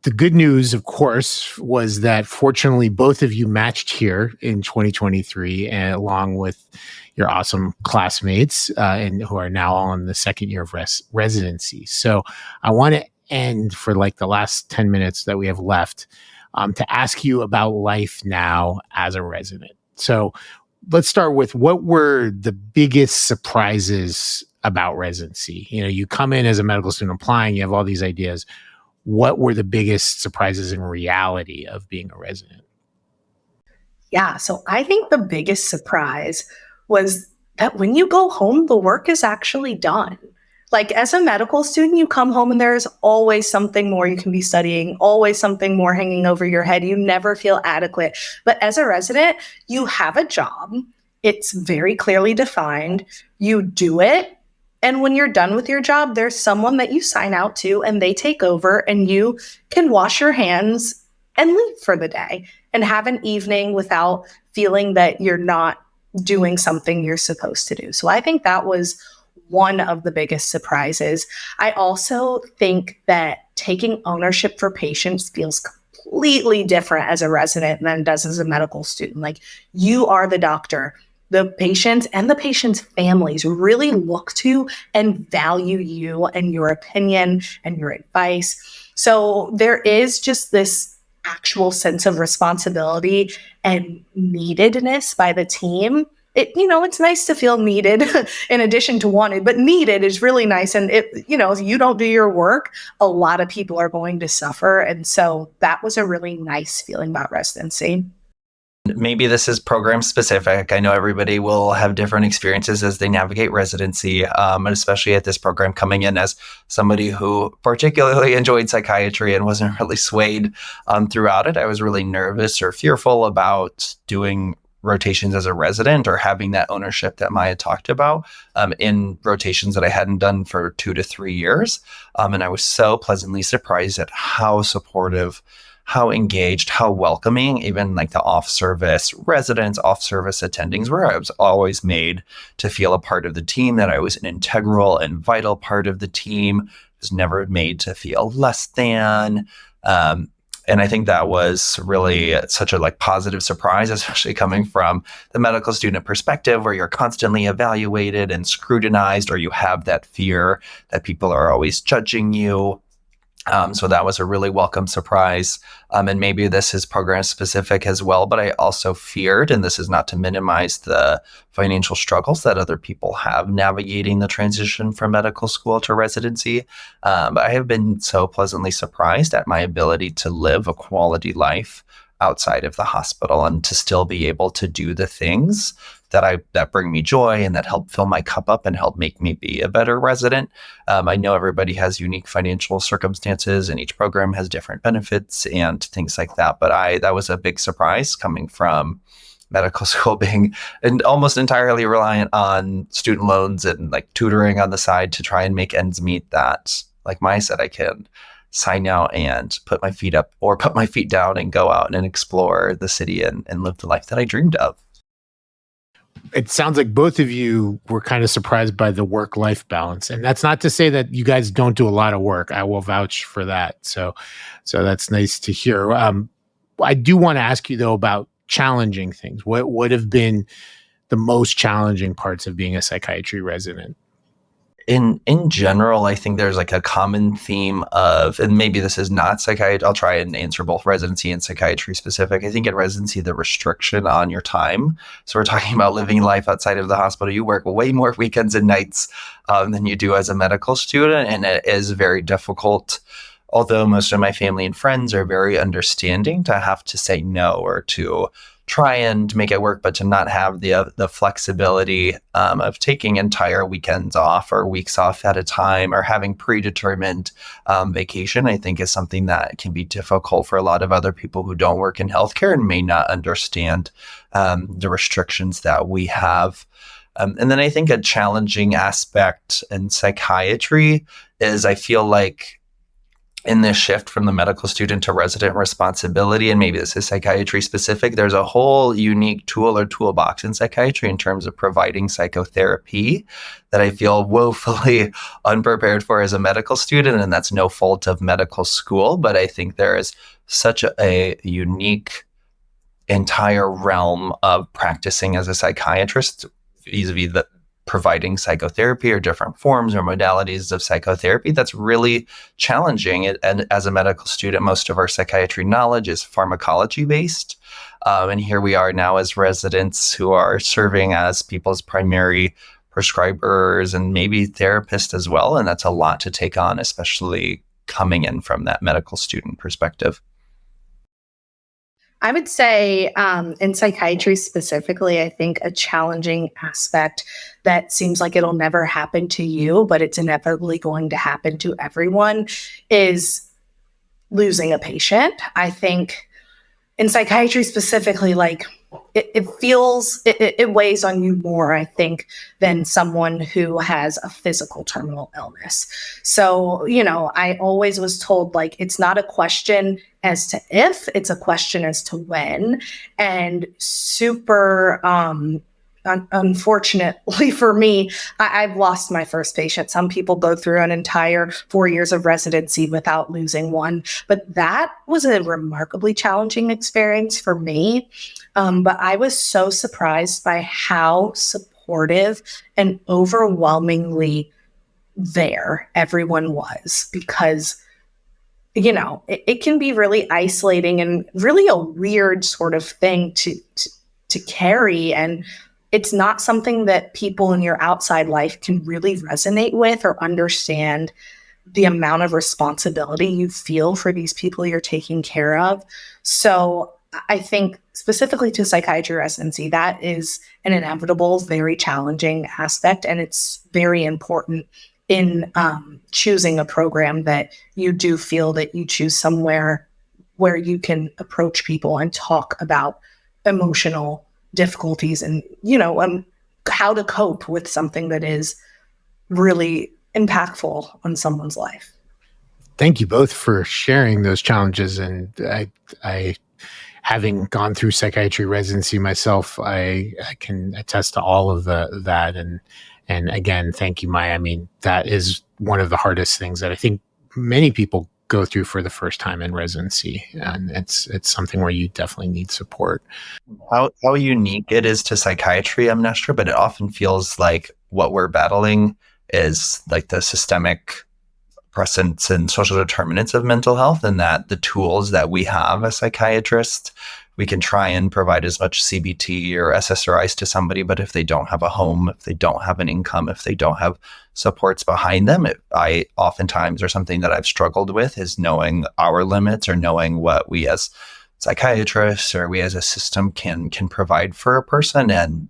the good news, of course, was that fortunately both of you matched here in 2023, and along with your awesome classmates, and who are now all in the second year of residency. So I want to end for like the last 10 minutes that we have left, to ask you about life now as a resident. So let's start with, what were the biggest surprises about residency? You come in as a medical student applying, you have all these ideas. What were the biggest surprises in reality of being a resident? Yeah, so I think the biggest surprise was that when you go home, the work is actually done. Like, as a medical student, you come home and there's always something more you can be studying, always something more hanging over your head. You never feel adequate. But as a resident, you have a job. It's very clearly defined. You do it. And when you're done with your job, there's someone that you sign out to, and they take over, and you can wash your hands and leave for the day and have an evening without feeling that you're not doing something you're supposed to do. So I think that was one of the biggest surprises. I also think that taking ownership for patients feels completely different as a resident than it does as a medical student. Like, you are the doctor. The patients and the patients' families really look to and value you and your opinion and your advice. So there is just this actual sense of responsibility and neededness by the team. It's nice to feel needed in addition to wanted, but needed is really nice. And if you don't do your work, a lot of people are going to suffer. And so that was a really nice feeling about residency. Maybe this is program specific. I know everybody will have different experiences as they navigate residency, and especially at this program, coming in as somebody who particularly enjoyed psychiatry and wasn't really swayed throughout it. I was really nervous or fearful about doing rotations as a resident, or having that ownership that Maya talked about in rotations that I hadn't done for 2 to 3 years. And I was so pleasantly surprised at how supportive, how engaged, how welcoming, even like the off-service residents, off-service attendings were. I was always made to feel a part of the team, that I was an integral and vital part of the team. I was never made to feel less than. And I think that was really such a positive surprise, especially coming from the medical student perspective, where you're constantly evaluated and scrutinized, or you have that fear that people are always judging you. So that was a really welcome surprise. And maybe this is program specific as well, but I also feared, and this is not to minimize the financial struggles that other people have navigating the transition from medical school to residency. But I have been so pleasantly surprised at my ability to live a quality life outside of the hospital, and to still be able to do the things that bring me joy and that help fill my cup up and help make me be a better resident. I know everybody has unique financial circumstances, and each program has different benefits and things like that. But that was a big surprise, coming from medical school being and almost entirely reliant on student loans and like tutoring on the side to try and make ends meet, that, like Maya said, I can sign out and put my feet up or put my feet down and go out and explore the city and live the life that I dreamed of. It sounds like both of you were kind of surprised by the work-life balance. And that's not to say that you guys don't do a lot of work. I will vouch for that. So that's nice to hear. I do want to ask you, though, about challenging things. What would have been the most challenging parts of being a psychiatry resident? In general, I think there's like a common theme of, and maybe this is not psychiatry, I'll try and answer both residency and psychiatry specific. I think in residency, the restriction on your time. So we're talking about living life outside of the hospital. You work way more weekends and nights than you do as a medical student. And it is very difficult, although most of my family and friends are very understanding, to have to say no or to try and make it work, but to not have the flexibility of taking entire weekends off or weeks off at a time or having predetermined vacation, I think is something that can be difficult for a lot of other people who don't work in healthcare and may not understand the restrictions that we have. And then I think a challenging aspect in psychiatry is I feel like in this shift from the medical student to resident responsibility, and maybe this is psychiatry specific, there's a whole unique tool or toolbox in psychiatry in terms of providing psychotherapy that I feel woefully unprepared for as a medical student. And that's no fault of medical school, but I think there is such a unique entire realm of practicing as a psychiatrist vis-a-vis the providing psychotherapy or different forms or modalities of psychotherapy that's really challenging. And as a medical student, most of our psychiatry knowledge is pharmacology based. And here we are now as residents who are serving as people's primary prescribers and maybe therapists as well. And that's a lot to take on, especially coming in from that medical student perspective. I would say in psychiatry specifically, I think a challenging aspect that seems like it'll never happen to you, but it's inevitably going to happen to everyone, is losing a patient. I think in psychiatry specifically, like it weighs on you more, I think, than someone who has a physical terminal illness. So, I always was told, like, it's not a question as to if, it's a question as to when. And super, unfortunately for me, I've lost my first patient. Some people go through an entire 4 years of residency without losing one, but that was a remarkably challenging experience for me. But I was so surprised by how supportive and overwhelmingly there everyone was, because it can be really isolating and really a weird sort of thing to carry. And it's not something that people in your outside life can really resonate with or understand the amount of responsibility you feel for these people you're taking care of. So I think specifically to psychiatry residency, that is an inevitable, very challenging aspect. And it's very important in choosing a program that you do feel that you choose somewhere where you can approach people and talk about emotional difficulties and, how to cope with something that is really impactful on someone's life. Thank you both for sharing those challenges. And I having gone through psychiatry residency myself, I can attest to all of that. And again, thank you, Maya. I mean, that is one of the hardest things that I think many people go through for the first time in residency. And it's something where you definitely need support. How unique it is to psychiatry, I'm not sure, but it often feels like what we're battling is like the systemic presence and social determinants of mental health, and that the tools that we have as psychiatrists, we can try and provide as much CBT or SSRIs to somebody, but if they don't have a home, if they don't have an income, if they don't have supports behind them, I oftentimes, or something that I've struggled with, is knowing our limits or knowing what we as psychiatrists or we as a system can provide for a person. And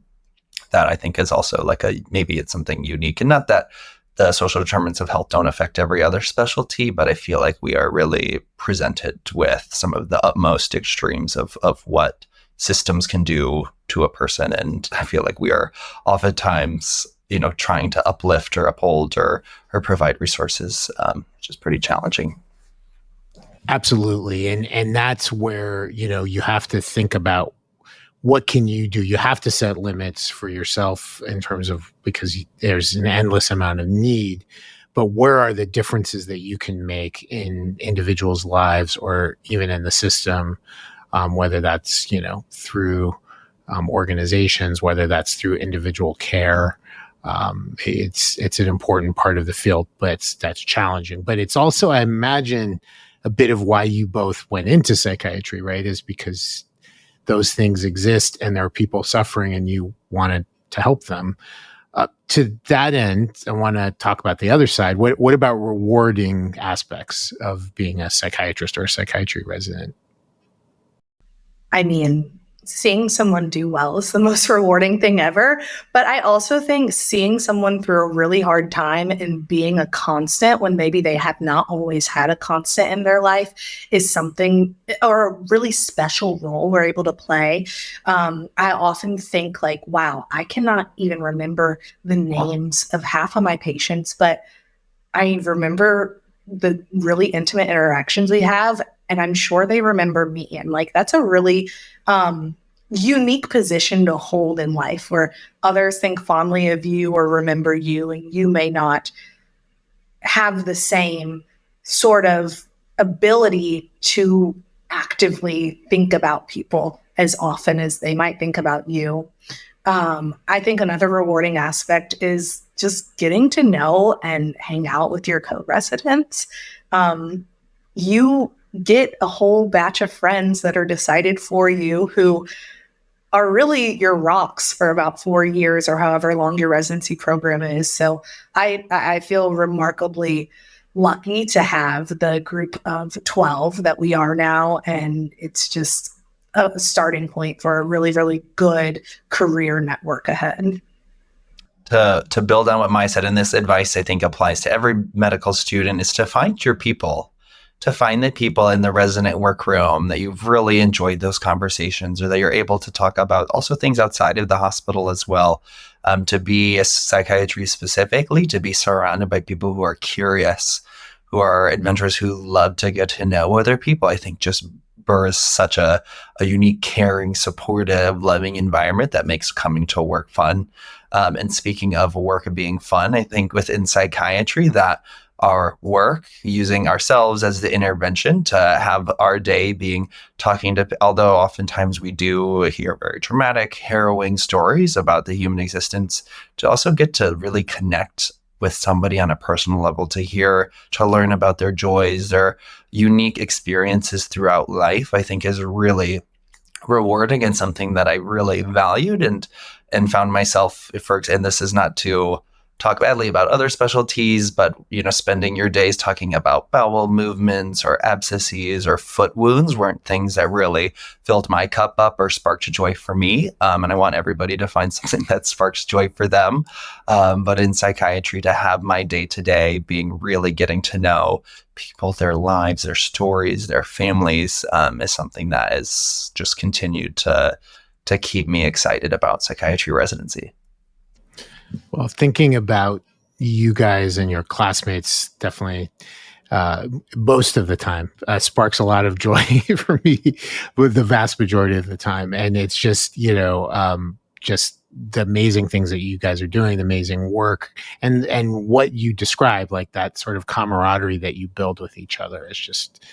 that I think is also like maybe it's something unique, and not that the social determinants of health don't affect every other specialty, but I feel like we are really presented with some of the utmost extremes of what systems can do to a person. And I feel like we are oftentimes, trying to uplift or uphold or provide resources, which is pretty challenging. Absolutely. And that's where, you have to think about what can you do? You have to set limits for yourself in terms of, because there's an endless amount of need, but where are the differences that you can make in individuals' lives or even in the system, whether that's, through organizations, whether that's through individual care. It's an important part of the field, but that's challenging. But it's also, I imagine, a bit of why you both went into psychiatry, right? Is because those things exist and there are people suffering and you wanted to help them. To that end, I want to talk about the other side. What about rewarding aspects of being a psychiatrist or a psychiatry resident? I mean, seeing someone do well is the most rewarding thing ever. But I also think seeing someone through a really hard time and being a constant when maybe they have not always had a constant in their life is something, or a really special role we're able to play. I often think like, wow, I cannot even remember the names of half of my patients, but I remember the really intimate interactions we have, and I'm sure they remember me. And like, that's a really unique position to hold in life, where others think fondly of you or remember you, and you may not have the same sort of ability to actively think about people as often as they might think about you. I think another rewarding aspect is just getting to know and hang out with your co-residents. You get a whole batch of friends that are decided for you, who are really your rocks for about 4 years or however long your residency program is. So I feel remarkably lucky to have the group of 12 that we are now. And it's just a starting point for a really, really good career network ahead. To build on what Maya said, and this advice I think applies to every medical student, is to find your people, to find the people in the resident workroom that you've really enjoyed those conversations, or that you're able to talk about also things outside of the hospital as well. To be a psychiatry specifically, to be surrounded by people who are curious, who are adventurous, who love to get to know other people, I think just births such a unique, caring, supportive, loving environment that makes coming to work fun. And speaking of work being fun, I think within psychiatry that our work, using ourselves as the intervention to have our day being talking to, although oftentimes we do hear very traumatic, harrowing stories about the human existence, to also get to really connect with somebody on a personal level, to learn about their joys, their unique experiences throughout life, I think is really rewarding and something that I really valued and found myself, and this is not to talk badly about other specialties, but spending your days talking about bowel movements or abscesses or foot wounds weren't things that really filled my cup up or sparked joy for me. And I want everybody to find something that sparks joy for them. But in psychiatry, to have my day-to-day being really getting to know people, their lives, their stories, their families, is something that has just continued to keep me excited about psychiatry residency. Well, thinking about you guys and your classmates definitely most of the time sparks a lot of joy for me with the vast majority of the time. And it's just, just the amazing things that you guys are doing, the amazing work, and what you describe, like that sort of camaraderie that you build with each other is just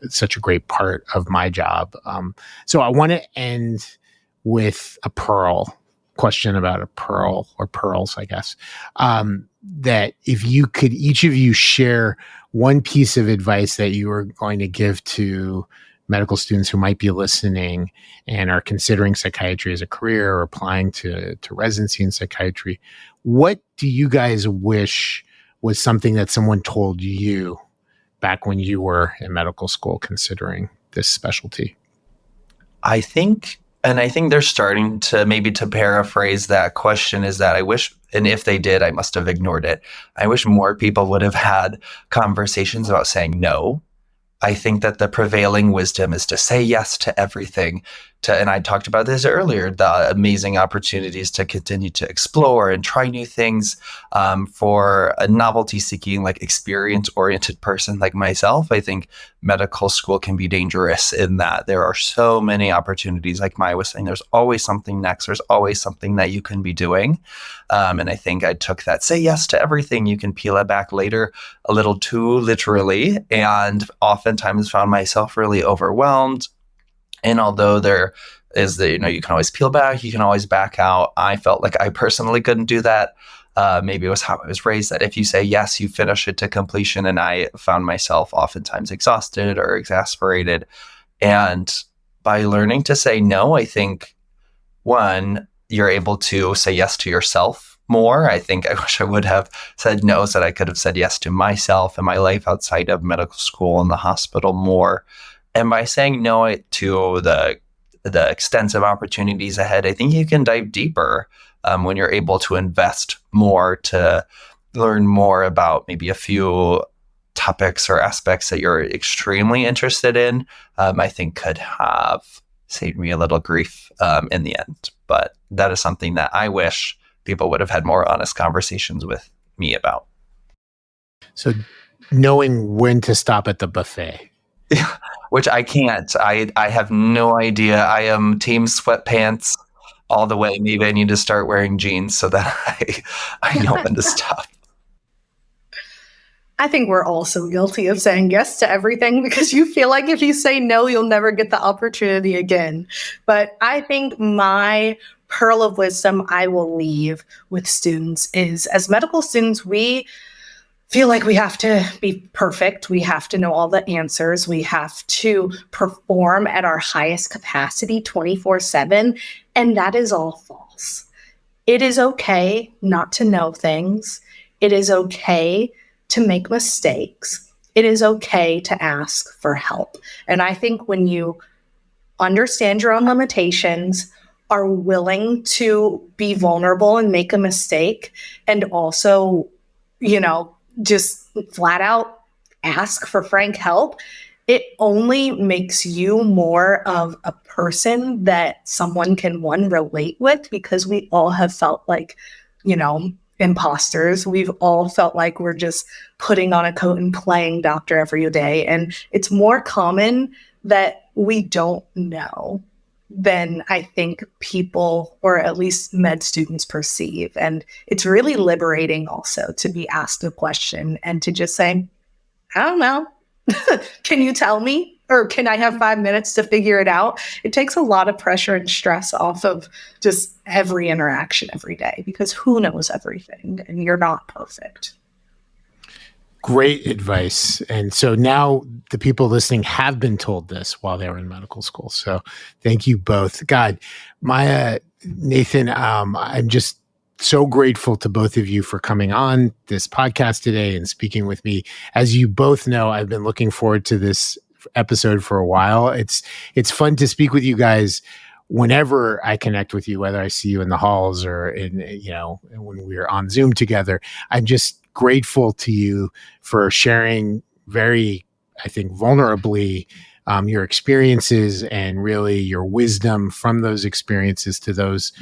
such a great part of my job. So I want to end with a question about a pearl, or pearls, I guess, that if you could, each of you share one piece of advice that you are going to give to medical students who might be listening and are considering psychiatry as a career or applying to residency in psychiatry, what do you guys wish was something that someone told you back when you were in medical school considering this specialty? I think they're starting to, maybe to paraphrase that question, is that I wish, and if they did, I must have ignored it. I wish more people would have had conversations about saying no. I think that the prevailing wisdom is to say yes to everything, and I talked about this earlier, the amazing opportunities to continue to explore and try new things. For a novelty-seeking, like experience-oriented person like myself, I think medical school can be dangerous in that there are so many opportunities. Like Maya was saying, there's always something next. There's always something that you can be doing. And I think I took that say yes to everything. You can peel it back later a little too literally, and oftentimes found myself really overwhelmed. And although there is you can always peel back, you can always back out. I felt like I personally couldn't do that. Maybe it was how I was raised, that if you say yes, you finish it to completion. And I found myself oftentimes exhausted or exasperated. And by learning to say no, I think, one, you're able to say yes to yourself more. I think I wish I would have said no, so that I could have said yes to myself and my life outside of medical school and the hospital more. And by saying no to the extensive opportunities ahead, I think you can dive deeper when you're able to invest more to learn more about maybe a few topics or aspects that you're extremely interested in. I think could have saved me a little grief in the end. But that is something that I wish people would have had more honest conversations with me about. So knowing when to stop at the buffet. Which I can't. I have no idea. I am team sweatpants all the way. Maybe I need to start wearing jeans so that I know when to stop. I think we're also guilty of saying yes to everything because you feel like if you say no, you'll never get the opportunity again. But I think my pearl of wisdom I will leave with students is, as medical students, we feel like we have to be perfect. We have to know all the answers. We have to perform at our highest capacity 24/7. And that is all false. It is okay not to know things. It is okay to make mistakes. It is okay to ask for help. And I think when you understand your own limitations, are willing to be vulnerable and make a mistake, and also, just flat out ask for frank help, it only makes you more of a person that someone can, one, relate with, because we all have felt like, imposters. We've all felt like we're just putting on a coat and playing doctor every day. And it's more common that we don't know than I think people, or at least med students, perceive. And it's really liberating also to be asked a question and to just say, I don't know. Can you tell me? Or can I have 5 minutes to figure it out? It takes a lot of pressure and stress off of just every interaction every day, because who knows everything and you're not perfect. Great advice. And so now the people listening have been told this while they were in medical school. So thank you both. God, Maya, Nathan, I'm just so grateful to both of you for coming on this podcast today and speaking with me. As you both know, I've been looking forward to this episode for a while. It's fun to speak with you guys whenever I connect with you, whether I see you in the halls or when we're on Zoom together. I'm just grateful to you for sharing very, I think, vulnerably your experiences and really your wisdom from those experiences to those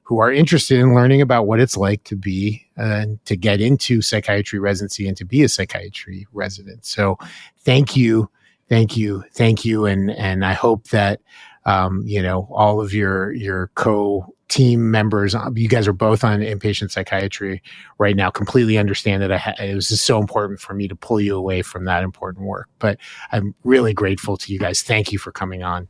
who are interested in learning about what it's like to be to get into psychiatry residency and to be a psychiatry resident. So thank you. And I hope that, all of your co-team members, you guys are both on inpatient psychiatry right now, completely understand that it was just so important for me to pull you away from that important work. But I'm really grateful to you guys. Thank you for coming on.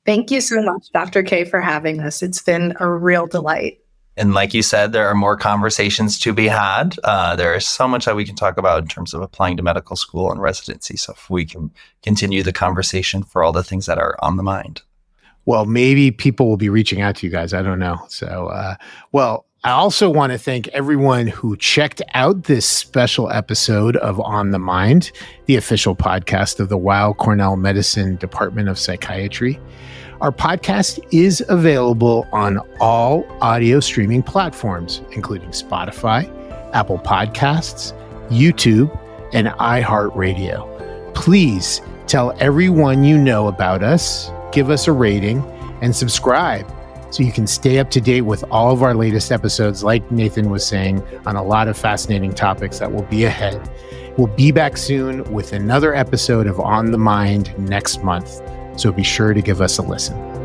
Thank you so much, Dr. K, for having us. It's been a real delight. And like you said, there are more conversations to be had. There is so much that we can talk about in terms of applying to medical school and residency. So if we can continue the conversation for all the things that are on the mind. Well, maybe people will be reaching out to you guys. I don't know. So, I also want to thank everyone who checked out this special episode of On the Mind, the official podcast of the Weill Cornell Medicine Department of Psychiatry. Our podcast is available on all audio streaming platforms, including Spotify, Apple Podcasts, YouTube, and iHeartRadio. Please tell everyone you know about us, give us a rating, and subscribe so you can stay up to date with all of our latest episodes, like Nathan was saying, on a lot of fascinating topics that will be ahead. We'll be back soon with another episode of On the Mind next month, so be sure to give us a listen.